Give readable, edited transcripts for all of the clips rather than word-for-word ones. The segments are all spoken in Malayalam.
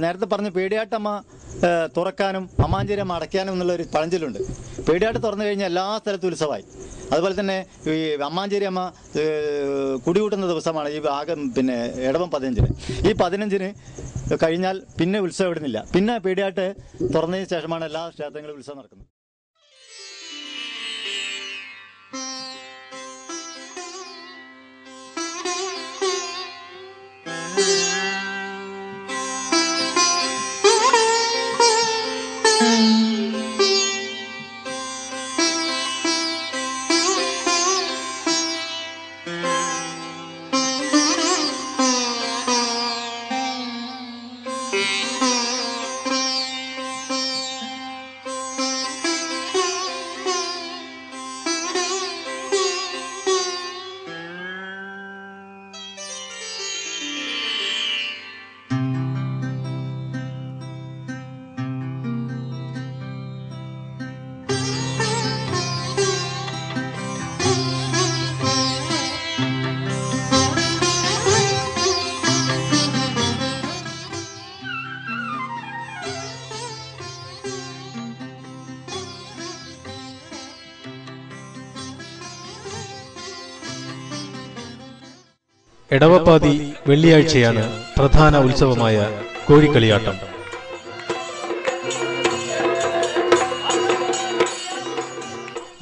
നേരത്തെ പറഞ്ഞ് പേടിയാട്ടമ്മ തുറക്കാനും അമ്മാഞ്ചേരി അമ്മ അടയ്ക്കാനും എന്നുള്ളൊരു പഴഞ്ചൊല്ലുണ്ട്. പേടിയാട്ട് തുറന്നു കഴിഞ്ഞാൽ എല്ലാ സ്ഥലത്തും ഉത്സവമായി. അതുപോലെ തന്നെ ഈ അമ്മാഞ്ചേരി അമ്മ കുടികൂട്ടുന്ന ദിവസമാണ് ഈ ഇടവം 15. ഈ 15 കഴിഞ്ഞാൽ പിന്നെ ഉത്സവം ഇടുന്നില്ല. പിന്നെ പേടിയാട്ട് തുറന്നതിന് ശേഷമാണ് എല്ലാ ക്ഷേത്രങ്ങളിലും ഉത്സവം നടക്കുന്നത്. എടവപ്പാതി വെള്ളിയാഴ്ചയാണ് പ്രധാന ഉത്സവമായ കോഴിക്കളിയാട്ടം.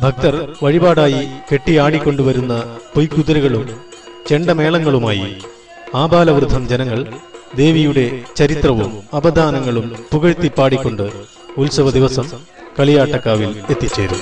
ഭക്തർ വഴിപാടായി കെട്ടിയാടിക്കൊണ്ടുവരുന്ന പൊയ്ക്കുതിരകളും ചെണ്ടമേളങ്ങളുമായി ആബാലവൃദ്ധം ജനങ്ങൾ ദേവിയുടെ ചരിത്രവും അപദാനങ്ങളും പുകഴ്ത്തിപ്പാടിക്കൊണ്ട് ഉത്സവ ദിവസം കളിയാട്ടക്കാവിൽ എത്തിച്ചേരും.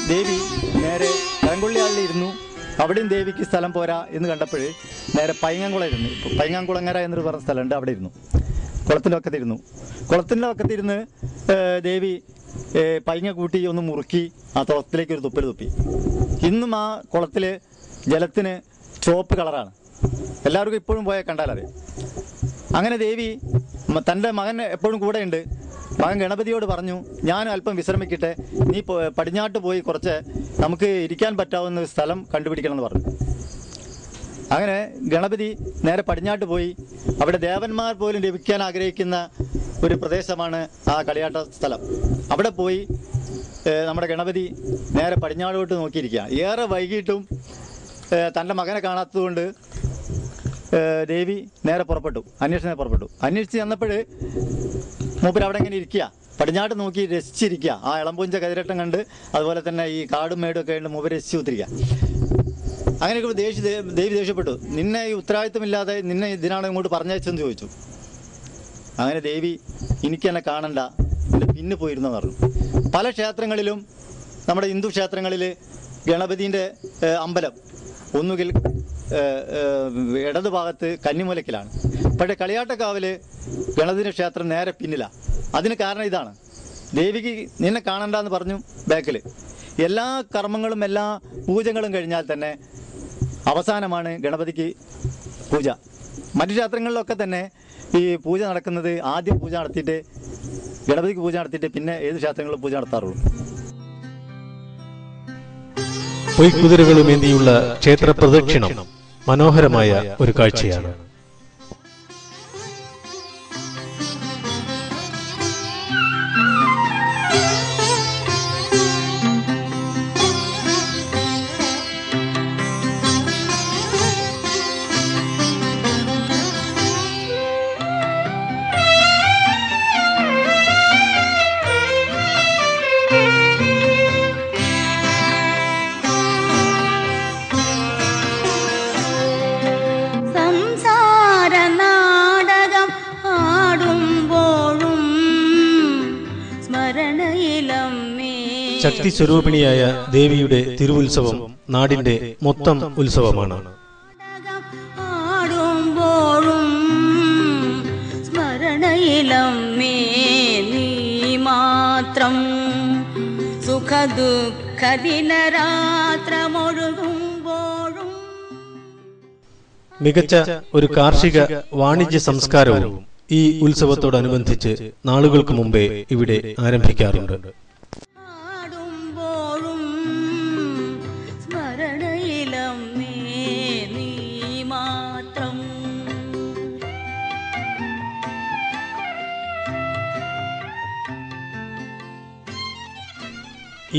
ദേവി നേരെ കരങ്കൊള്ളിയാളിലിരുന്നു. അവിടെയും ദേവിക്ക് സ്ഥലം പോരാ എന്ന് കണ്ടപ്പോൾ നേരെ പൈങ്ങാംകുളം ഇരുന്നു. പൈങ്ങാംകുളങ്ങര എന്നൊരു പറഞ്ഞ സ്ഥലമുണ്ട്, അവിടെ ഇരുന്നു. കുളത്തിൻ്റെ വക്കത്തിരുന്ന് ദേവി പൈങ്ങ കൂട്ടി ഒന്ന് മുറുക്കി ആ കുളത്തിലേക്ക് ഒരു തുപ്പൽ തുപ്പി. ഇന്നും ആ കുളത്തിൽ ജലത്തിന് ചുവപ്പ് കളറാണ്. എല്ലാവർക്കും ഇപ്പോഴും പോയാൽ കണ്ടാലറിയാം. അങ്ങനെ ദേവി തൻ്റെ മകൻ എപ്പോഴും കൂടെയുണ്ട്. മകൻ ഗണപതിയോട് പറഞ്ഞു, ഞാൻ അല്പം വിശ്രമിക്കട്ടെ, നീ പടിഞ്ഞാട്ട് പോയി കുറച്ച് നമുക്ക് ഇരിക്കാൻ പറ്റാവുന്ന സ്ഥലം കണ്ടുപിടിക്കണം എന്ന് പറഞ്ഞു. അങ്ങനെ ഗണപതി നേരെ പടിഞ്ഞാട്ട് പോയി. അവിടെ ദേവന്മാർ പോലും ലഭിക്കാൻ ആഗ്രഹിക്കുന്ന ഒരു പ്രദേശമാണ് ആ കളിയാട്ട സ്ഥലം. അവിടെ പോയി നമ്മുടെ ഗണപതി നേരെ പടിഞ്ഞാടോട്ട് നോക്കിയിരിക്കുക. ഏറെ വൈകിട്ടും തൻ്റെ മകനെ കാണാത്തതുകൊണ്ട് ദേവി നേരെ അന്വേഷണത്തിന് പുറപ്പെട്ടു. അന്വേഷിച്ച് ചെന്നപ്പോൾ മൂപ്പര് അവിടെ ഇങ്ങനെ ഇരിക്കുക, പടിഞ്ഞാട്ട് നോക്കി രസിച്ചിരിക്കുക. ആ ഇളമ്പൂഞ്ച കതിരട്ടം കണ്ട് അതുപോലെ തന്നെ ഈ കാടും മേടും ഒക്കെ ഉണ്ട് മൂപ്പര് രസിച്ച് കുത്തിരിക്കുക. അങ്ങനെയൊക്കെ ദേവി ദേഷ്യപ്പെട്ടു. നിന്നെ ഈ ഉത്തരവാദിത്വമില്ലാതെ നിന്നെ ഇതിനാണ് ഇങ്ങോട്ട് പറഞ്ഞയച്ചെന്ന് ചോദിച്ചു. അങ്ങനെ ദേവി എനിക്ക് എന്നെ കാണണ്ട, എൻ്റെ പിന്നെ പോയിരുന്നെന്ന് പറഞ്ഞു. പല ക്ഷേത്രങ്ങളിലും നമ്മുടെ ഹിന്ദു ക്ഷേത്രങ്ങളിൽ ഗണപതിൻ്റെ അമ്പലം ഒന്നുകിൽ ഇടതുഭാഗത്ത് കന്നിമൂലക്കിലാണ്. പക്ഷേ കളിയാട്ടക്കാവിൽ ഗണപതിൻ്റെ ക്ഷേത്രം നേരെ പിന്നിലാണ്. അതിന് കാരണം ഇതാണ്, ദേവിക്ക് നിന്നെ കാണണ്ടെന്ന് പറഞ്ഞു ബാക്കിൽ. എല്ലാ കർമ്മങ്ങളും എല്ലാ പൂജകളും കഴിഞ്ഞാൽ തന്നെ അവസാനമാണ് ഗണപതിക്ക് പൂജ. മറ്റു ക്ഷേത്രങ്ങളിലൊക്കെ തന്നെ ഈ പൂജ നടക്കുന്നത് ആദ്യം പൂജ നടത്തിയിട്ട് ഗണപതിക്ക് പൂജ നടത്തിയിട്ട് പിന്നെ ഏത് ക്ഷേത്രങ്ങളിലും പൂജ നടത്താറുള്ളൂ. പൊയ്ക്കുതിരകളുമേന്തിയുള്ള ക്ഷേത്ര പ്രദക്ഷിണം മനോഹരമായ ഒരു കാഴ്ചയാണ്. ശക്തി സ്വരൂപിണിയായ ദേവിയുടെ തിരുവുത്സവം നാടിന്റെ മൊത്തം ഉത്സവമാണ്. ആടുമ്പോഴും സ്മരണയിലമ്മേ നീ മാത്രം സുഖദുഃഖദിനരാത്രമൊഴുകുമ്പോഴും. മികച്ച ഒരു കാർഷിക വാണിജ്യ സംസ്കാരവും ഈ ഉത്സവത്തോടനുബന്ധിച്ച് നാളുകൾക്ക് മുമ്പേ ഇവിടെ ആരംഭിക്കാറുണ്ട്. ആടുമ്പോഴും സ്മരണയിലമ്മേ നീ മാത്രം.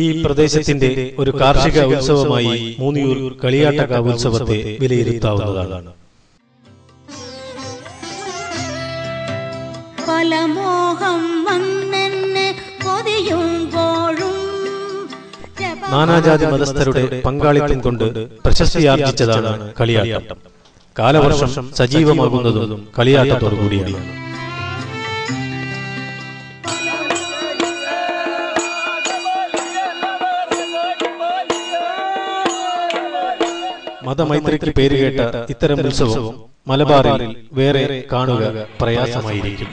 ഈ പ്രദേശത്തിന്റെ ഒരു കാർഷിക ഉത്സവമായി മൂന്നിയൂർ കളിയാട്ടക്കാവ് ഉത്സവത്തെ വിലയിരുത്താവുന്നതാണ്. ഫലമോഹം വന്നെന്നെ പൊതിയുമ്പോഴും നാനാജാതി മതസ്ഥരുടെ പങ്കാളിത്തം കൊണ്ട് പ്രശസ്തിയാർജിച്ചതാണ് കളിയാട്ടം. കാലവർഷം സജീവമാകുന്നതും കളിയാട്ടത്തോടുകൂടിയാണ്. മതമൈത്രിക്ക് പേരുകേട്ട ഇത്തരം ഉത്സവം മലബാറിൽ വേറെ കാണുക പ്രയാസമായിരിക്കും.